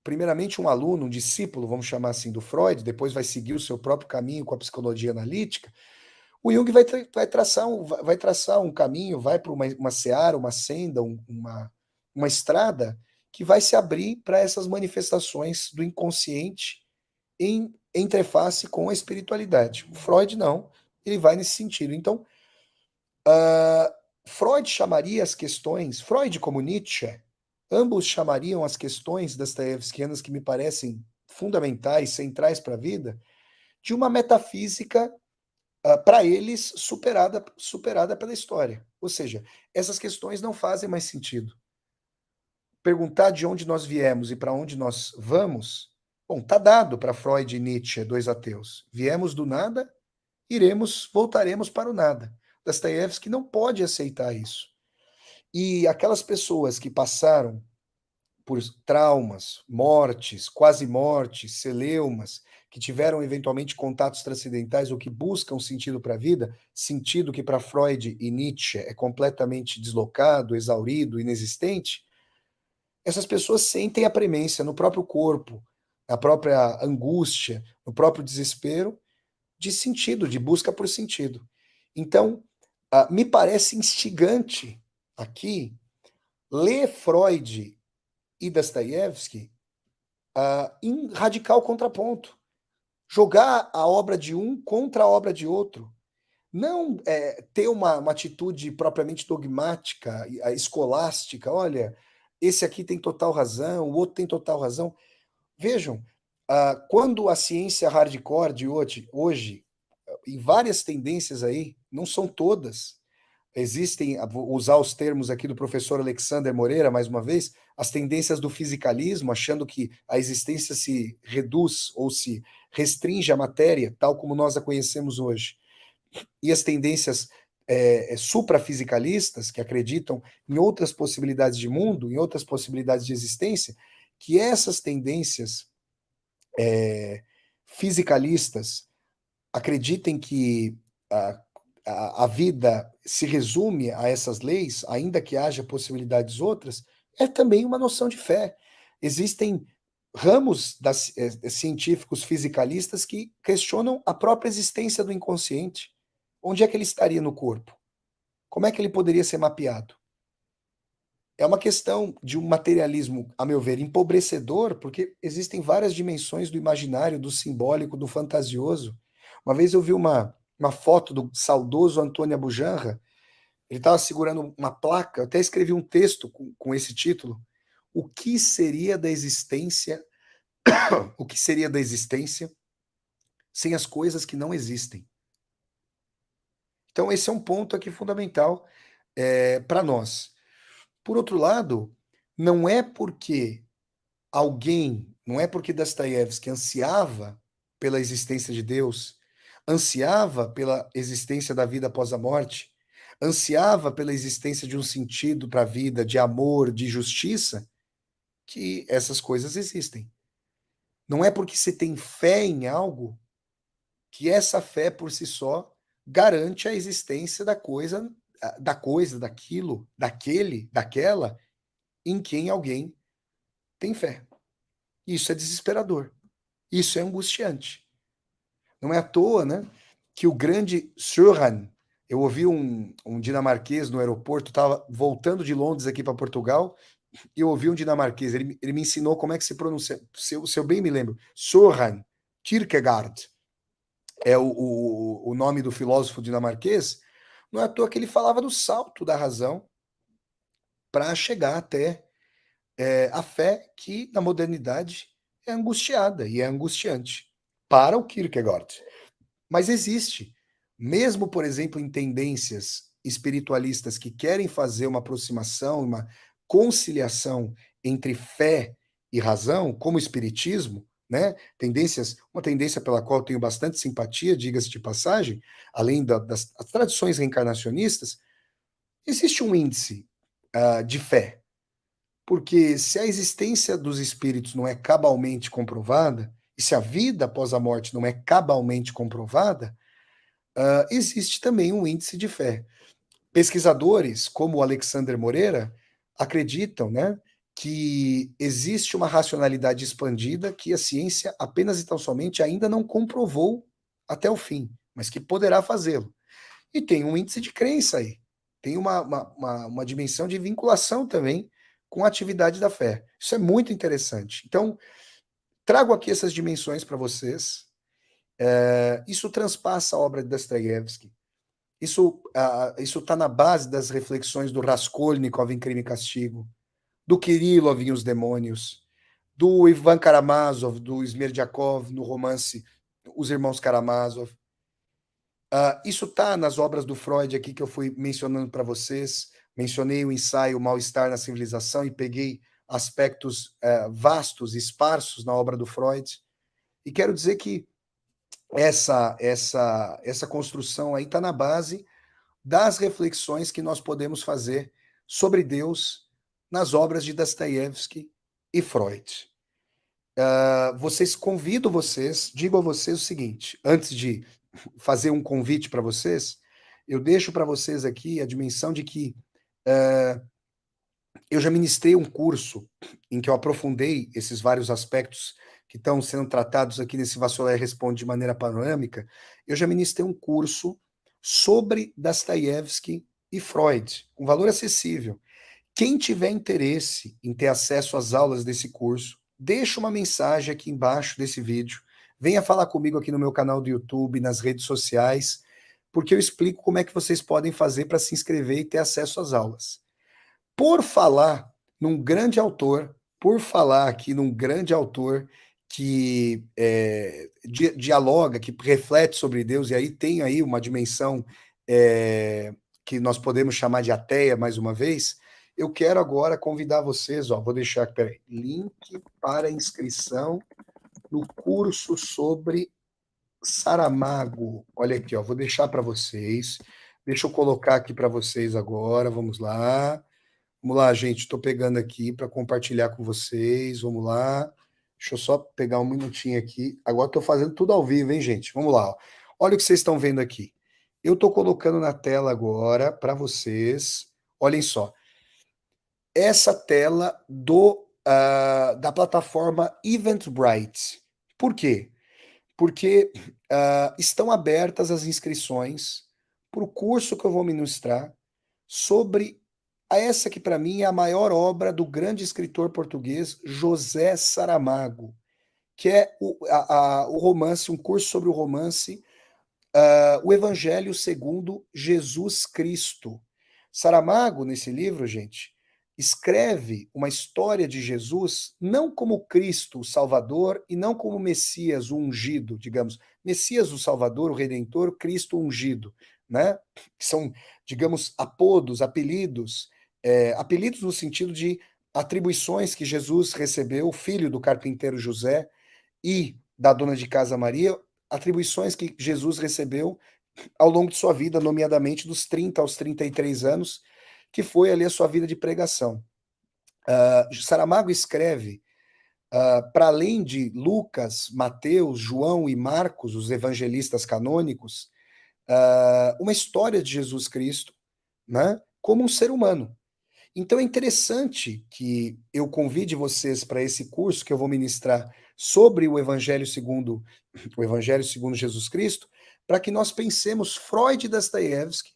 primeiramente um aluno, um discípulo, vamos chamar assim, do Freud, depois vai seguir o seu próprio caminho com a psicologia analítica, o Jung vai traçar um caminho, vai para uma seara, uma senda, uma estrada que vai se abrir para essas manifestações do inconsciente em entreface com a espiritualidade. O Freud não, ele vai nesse sentido. Então, Freud chamaria as questões, Freud como Nietzsche, ambos chamariam as questões dostoiévskianas que me parecem fundamentais, centrais para a vida, de uma metafísica para eles, superada pela história. Ou seja, essas questões não fazem mais sentido. Perguntar de onde nós viemos e para onde nós vamos, bom, está dado para Freud e Nietzsche, dois ateus. Viemos do nada, voltaremos para o nada. Dostoiévski não pode aceitar isso. E aquelas pessoas que passaram por traumas, mortes, quase mortes, celeumas, que tiveram eventualmente contatos transcendentais ou que buscam sentido para a vida, sentido que para Freud e Nietzsche é completamente deslocado, exaurido, inexistente, essas pessoas sentem a premência no próprio corpo, na própria angústia, no próprio desespero de sentido, de busca por sentido. Então, me parece instigante aqui ler Freud e Dostoiévski em radical contraponto. Jogar a obra de um contra a obra de outro. Não ter uma atitude propriamente dogmática, escolástica. Olha, esse aqui tem total razão, o outro tem total razão. Vejam, quando a ciência hardcore de hoje, em várias tendências aí, não são todas, existem, vou usar os termos aqui do professor Alexander Moreira, mais uma vez, as tendências do fisicalismo, achando que a existência se reduz ou se restringe à matéria, tal como nós a conhecemos hoje. E as tendências suprafisicalistas, que acreditam em outras possibilidades de mundo, em outras possibilidades de existência, que essas tendências fisicalistas acreditem que a vida se resume a essas leis, ainda que haja possibilidades outras, é também uma noção de fé. Existem ramos científicos fisicalistas que questionam a própria existência do inconsciente. Onde é que ele estaria no corpo? Como é que ele poderia ser mapeado? É uma questão de um materialismo, a meu ver, empobrecedor, porque existem várias dimensões do imaginário, do simbólico, do fantasioso. Uma vez eu vi uma foto do saudoso Antônio Abujanra, ele estava segurando uma placa, eu até escrevi um texto com esse título, o que seria da existência, o que seria da existência sem as coisas que não existem? Então esse é um ponto aqui fundamental para nós. Por outro lado, não é porque Dostoiévski ansiava pela existência de Deus, ansiava pela existência da vida após a morte, ansiava pela existência de um sentido para a vida, de amor, de justiça, que essas coisas existem. Não é porque você tem fé em algo que essa fé por si só garante a existência daquilo, daquele, daquela em quem alguém tem fé. Isso é desesperador. Isso é angustiante. Não é à toa, né, que o grande Søren, eu ouvi um dinamarquês no aeroporto, estava voltando de Londres aqui para Portugal, e eu ouvi um dinamarquês, ele me ensinou como é que se pronuncia, se eu bem me lembro, Søren Kierkegaard é o nome do filósofo dinamarquês, não é à toa que ele falava do salto da razão para chegar até a fé que na modernidade é angustiada e é angustiante para o Kierkegaard. Mas existe, mesmo, por exemplo, em tendências espiritualistas que querem fazer uma aproximação, uma conciliação entre fé e razão, como o espiritismo, né? Uma tendência pela qual eu tenho bastante simpatia, diga-se de passagem, além das tradições reencarnacionistas, existe um índice de fé. Porque se a existência dos espíritos não é cabalmente comprovada, e se a vida após a morte não é cabalmente comprovada, existe também um índice de fé. Pesquisadores, como o Alexander Moreira, acreditam, né, que existe uma racionalidade expandida que a ciência apenas e tão somente ainda não comprovou até o fim, mas que poderá fazê-lo. E tem um índice de crença aí. Tem uma dimensão de vinculação também com a atividade da fé. Isso é muito interessante. Então, trago aqui essas dimensões para vocês. Isso transpassa a obra de Dostoiévski. Isso está na base das reflexões do Raskolnikov em Crime e Castigo, do Kirillov em Os Demônios, do Ivan Karamazov, do Smerdyakov no romance Os Irmãos Karamazov. Isso está nas obras do Freud aqui que eu fui mencionando para vocês. Mencionei o ensaio Mal-Estar na Civilização e peguei aspectos vastos, esparsos na obra do Freud. E quero dizer que essa construção aí está na base das reflexões que nós podemos fazer sobre Deus nas obras de Dostoiévski e Freud. Digo a vocês o seguinte, antes de fazer um convite para vocês, eu deixo para vocês aqui a dimensão de que eu já ministrei um curso em que eu aprofundei esses vários aspectos que estão sendo tratados aqui nesse Vassoler Responde de maneira panorâmica. Eu já ministrei um curso sobre Dostoiévski e Freud, com valor acessível. Quem tiver interesse em ter acesso às aulas desse curso, deixa uma mensagem aqui embaixo desse vídeo. Venha falar comigo aqui no meu canal do YouTube, nas redes sociais, porque eu explico como é que vocês podem fazer para se inscrever e ter acesso às aulas. Por falar num grande autor, que dialoga, que reflete sobre Deus, e aí tem aí uma dimensão que nós podemos chamar de ateia, mais uma vez, eu quero agora convidar vocês, vou deixar aqui, peraí, link para inscrição no curso sobre Saramago. Olha aqui, vou deixar para vocês. Deixa eu colocar aqui para vocês agora, vamos lá. Vamos lá, gente, estou pegando aqui para compartilhar com vocês, vamos lá. Deixa eu só pegar um minutinho aqui. Agora estou fazendo tudo ao vivo, hein, gente? Vamos lá. Olha o que vocês estão vendo aqui. Eu estou colocando na tela agora para vocês. Olhem só. Essa tela da plataforma Eventbrite. Por quê? Porque estão abertas as inscrições para o curso que eu vou ministrar sobre essa que para mim é a maior obra do grande escritor português José Saramago, que é o romance, um curso sobre o romance O Evangelho segundo Jesus Cristo. Saramago, nesse livro, gente, escreve uma história de Jesus não como Cristo, o Salvador, e não como Messias, o ungido, digamos. Messias, o Salvador, o Redentor, Cristo ungido, né? Que são, digamos, apodos, apelidos, apelidos no sentido de atribuições que Jesus recebeu, filho do carpinteiro José e da dona de casa Maria, atribuições que Jesus recebeu ao longo de sua vida, nomeadamente dos 30 aos 33 anos, que foi ali a sua vida de pregação. Saramago escreve, para além de Lucas, Mateus, João e Marcos, os evangelistas canônicos, uma história de Jesus Cristo, né, como um ser humano. Então é interessante que eu convide vocês para esse curso que eu vou ministrar sobre o Evangelho segundo Jesus Cristo, para que nós pensemos Freud e Dostoiévski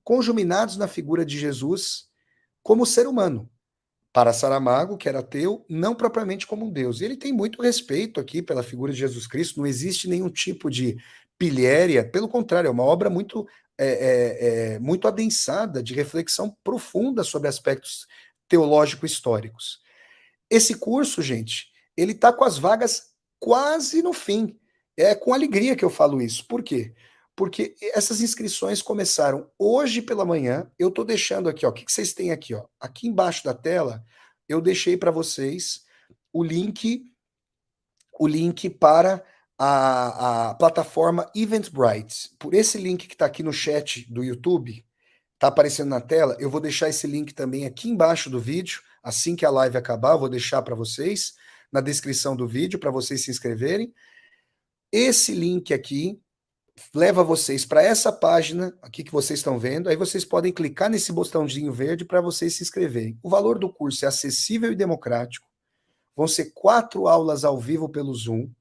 conjuminados na figura de Jesus como ser humano. Para Saramago, que era ateu, não propriamente como um Deus. E ele tem muito respeito aqui pela figura de Jesus Cristo, não existe nenhum tipo de pilhéria, pelo contrário, é uma obra muito muito adensada, de reflexão profunda sobre aspectos teológico-históricos. Esse curso, gente, ele está com as vagas quase no fim. É com alegria que eu falo isso. Por quê? Porque essas inscrições começaram hoje pela manhã. Eu estou deixando aqui, o que vocês têm aqui? Aqui embaixo da tela, eu deixei para vocês o link para a plataforma Eventbrite. Por esse link que está aqui no chat do YouTube, está aparecendo na tela, eu vou deixar esse link também aqui embaixo do vídeo. Assim que a live acabar, eu vou deixar para vocês na descrição do vídeo, para vocês se inscreverem. Esse link aqui leva vocês para essa página aqui que vocês estão vendo. Aí vocês podem clicar nesse botãozinho verde para vocês se inscreverem. O valor do curso é acessível e democrático. Vão ser 4 aulas ao vivo pelo Zoom,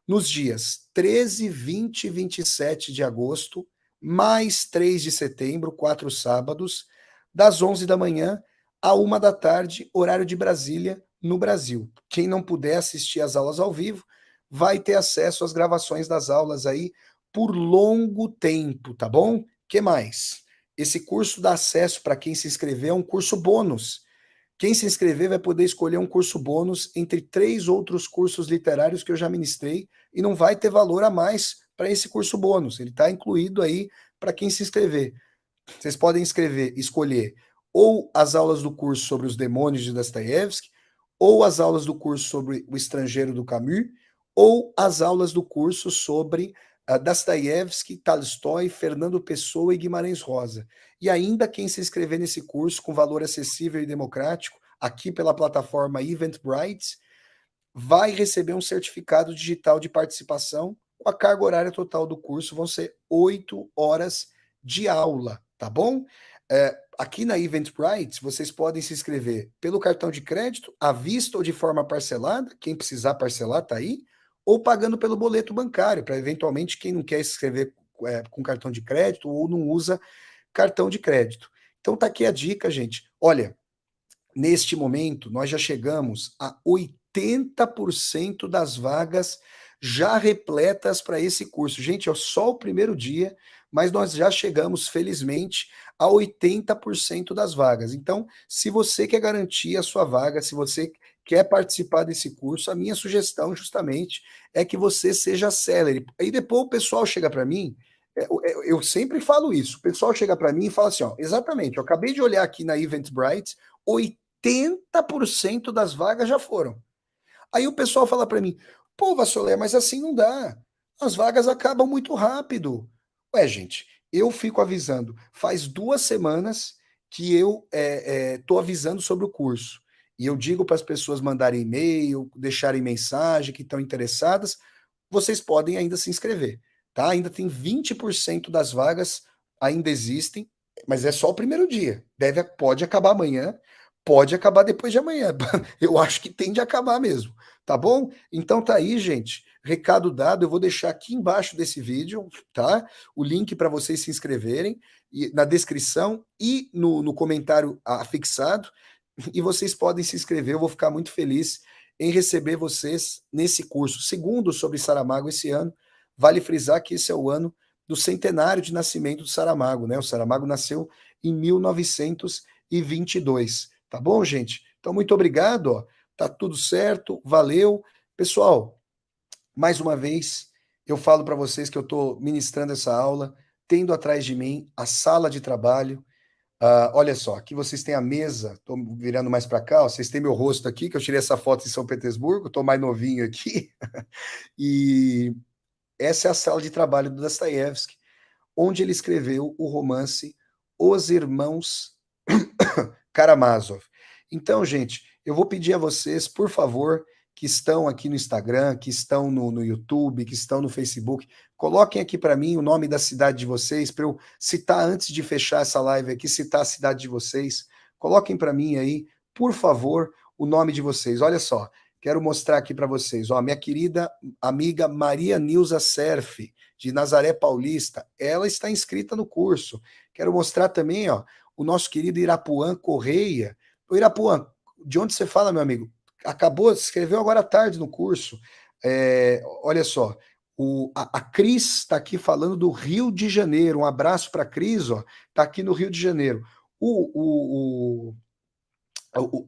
nos dias 13, 20 e 27 de agosto, mais 3 de setembro, 4 sábados, das 11 da manhã à 1 da tarde, horário de Brasília, no Brasil. Quem não puder assistir às aulas ao vivo, vai ter acesso às gravações das aulas aí por longo tempo, tá bom? Que mais? Esse curso dá acesso para quem se inscrever a um curso bônus. Quem se inscrever vai poder escolher um curso bônus entre 3 outros cursos literários que eu já ministrei e não vai ter valor a mais para esse curso bônus. Ele está incluído aí para quem se inscrever. Vocês podem escolher ou as aulas do curso sobre os demônios de Dostoiévski, ou as aulas do curso sobre o estrangeiro do Camus, ou as aulas do curso sobre Dostoiévski, Tolstói, Fernando Pessoa e Guimarães Rosa. E ainda quem se inscrever nesse curso com valor acessível e democrático, aqui pela plataforma Eventbrite, vai receber um certificado digital de participação. A carga horária total do curso vão ser 8 horas de aula, tá bom? Aqui na Eventbrite, vocês podem se inscrever pelo cartão de crédito, à vista ou de forma parcelada, quem precisar parcelar tá aí, ou pagando pelo boleto bancário, para eventualmente quem não quer se inscrever com cartão de crédito ou não usa cartão de crédito. Então tá aqui a dica, gente. Olha, neste momento, nós já chegamos a 80% das vagas já repletas para esse curso. Gente, é só o primeiro dia, mas nós já chegamos, felizmente, a 80% das vagas. Então, se você quer garantir a sua vaga, se você quer participar desse curso, a minha sugestão, justamente, é que você seja célere. Aí depois o pessoal chega para mim, eu sempre falo isso, o pessoal chega para mim e fala assim, ó, exatamente, eu acabei de olhar aqui na Eventbrite, 80% das vagas já foram. Aí o pessoal fala para mim, pô, Vassolé, mas assim não dá. As vagas acabam muito rápido. Ué, gente, eu fico avisando. Faz 2 semanas que eu tô avisando sobre o curso. E eu digo para as pessoas mandarem e-mail, deixarem mensagem que estão interessadas. Vocês podem ainda se inscrever, tá? Ainda tem 20% das vagas ainda existem, mas é só o primeiro dia. Pode acabar amanhã, pode acabar depois de amanhã. Eu acho que tem de acabar mesmo, tá bom? Então tá aí, gente. Recado dado, eu vou deixar aqui embaixo desse vídeo, tá? O link para vocês se inscreverem na descrição e no comentário afixado. E vocês podem se inscrever, eu vou ficar muito feliz em receber vocês nesse curso. Segundo sobre Saramago esse ano, vale frisar que esse é o ano do centenário de nascimento do Saramago, né? O Saramago nasceu em 1922, tá bom, gente? Então, muito obrigado, ó. Tá tudo certo, valeu. Pessoal, mais uma vez, eu falo para vocês que eu estou ministrando essa aula, tendo atrás de mim a sala de trabalho. Olha só, aqui vocês têm a mesa, estou virando mais para cá, ó, vocês têm meu rosto aqui, que eu tirei essa foto em São Petersburgo, estou mais novinho aqui, e essa é a sala de trabalho do Dostoiévski, onde ele escreveu o romance Os Irmãos Karamazov. Então, gente, eu vou pedir a vocês, por favor, que estão aqui no Instagram, que estão no YouTube, que estão no Facebook, coloquem aqui para mim o nome da cidade de vocês, para eu citar antes de fechar essa live aqui, citar a cidade de vocês. Coloquem para mim aí, por favor, o nome de vocês. Olha só, quero mostrar aqui para vocês. Ó, minha querida amiga Maria Nilza Serf, de Nazaré Paulista, ela está inscrita no curso. Quero mostrar também, ó, o nosso querido Irapuã Correia. O Irapuã, de onde você fala, meu amigo? Acabou, se inscreveu agora à tarde no curso. Olha só, a Cris está aqui falando do Rio de Janeiro. Um abraço para a Cris, ó, está aqui no Rio de Janeiro.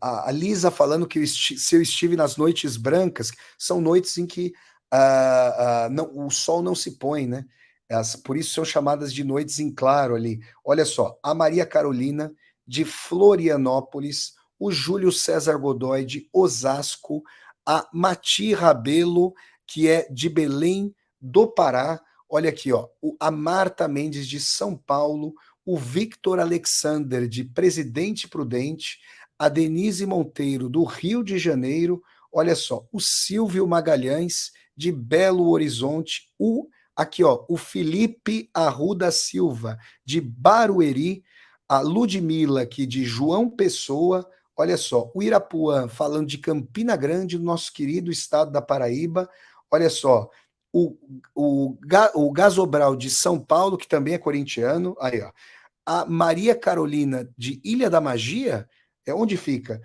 A Lisa falando que se eu estive nas noites brancas, são noites em que o sol não se põe, né? Por isso são chamadas de noites em claro ali. Olha só, a Maria Carolina de Florianópolis, o Júlio César Godoy de Osasco, a Mati Rabelo, que é de Belém do Pará. Olha aqui, ó, a Marta Mendes de São Paulo, o Victor Alexander de Presidente Prudente, a Denise Monteiro, do Rio de Janeiro, olha só, o Silvio Magalhães, de Belo Horizonte, aqui, ó, o Felipe Arruda Silva, de Barueri, a Ludmila, aqui de João Pessoa, olha só, o Irapuã, falando de Campina Grande, do nosso querido estado da Paraíba, olha só, o Gasobral de São Paulo, que também é corintiano, aí, ó, a Maria Carolina de Ilha da Magia, onde fica?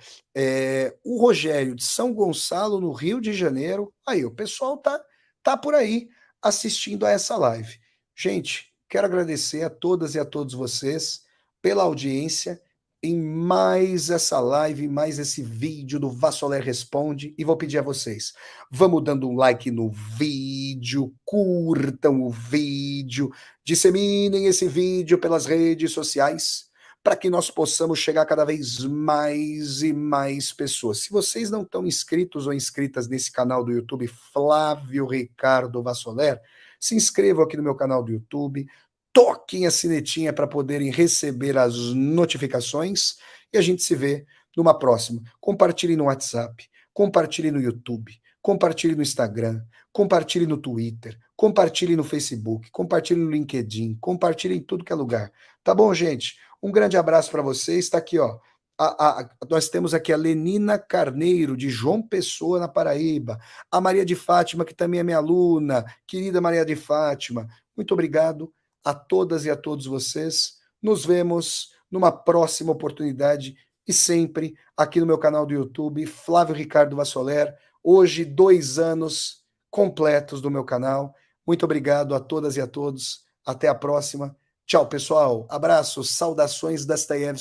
O Rogério de São Gonçalo, no Rio de Janeiro. Aí, o pessoal tá por aí assistindo a essa live. Gente, quero agradecer a todas e a todos vocês pela audiência. em mais essa live, mais esse vídeo do Vassoler Responde, e vou pedir a vocês, vamos dando um like no vídeo, curtam o vídeo, disseminem esse vídeo pelas redes sociais, para que nós possamos chegar cada vez mais e mais pessoas. Se vocês não estão inscritos ou inscritas nesse canal do YouTube, Flávio Ricardo Vassoler, se inscrevam aqui no meu canal do YouTube, toquem a sinetinha para poderem receber as notificações e a gente se vê numa próxima. Compartilhem no WhatsApp, compartilhem no YouTube, compartilhem no Instagram, compartilhem no Twitter, compartilhem no Facebook, compartilhem no LinkedIn, compartilhem em tudo que é lugar. Tá bom, gente? Um grande abraço para vocês. Está aqui, ó. Nós temos aqui a Lenina Carneiro, de João Pessoa, na Paraíba. A Maria de Fátima, que também é minha aluna. Querida Maria de Fátima, muito obrigado a todas e a todos vocês. Nos vemos numa próxima oportunidade e sempre aqui no meu canal do YouTube, Flávio Ricardo Vassoler. Hoje, 2 anos completos do meu canal. Muito obrigado a todas e a todos. Até a próxima. Tchau, pessoal. Abraços, saudações das Dostoiévski.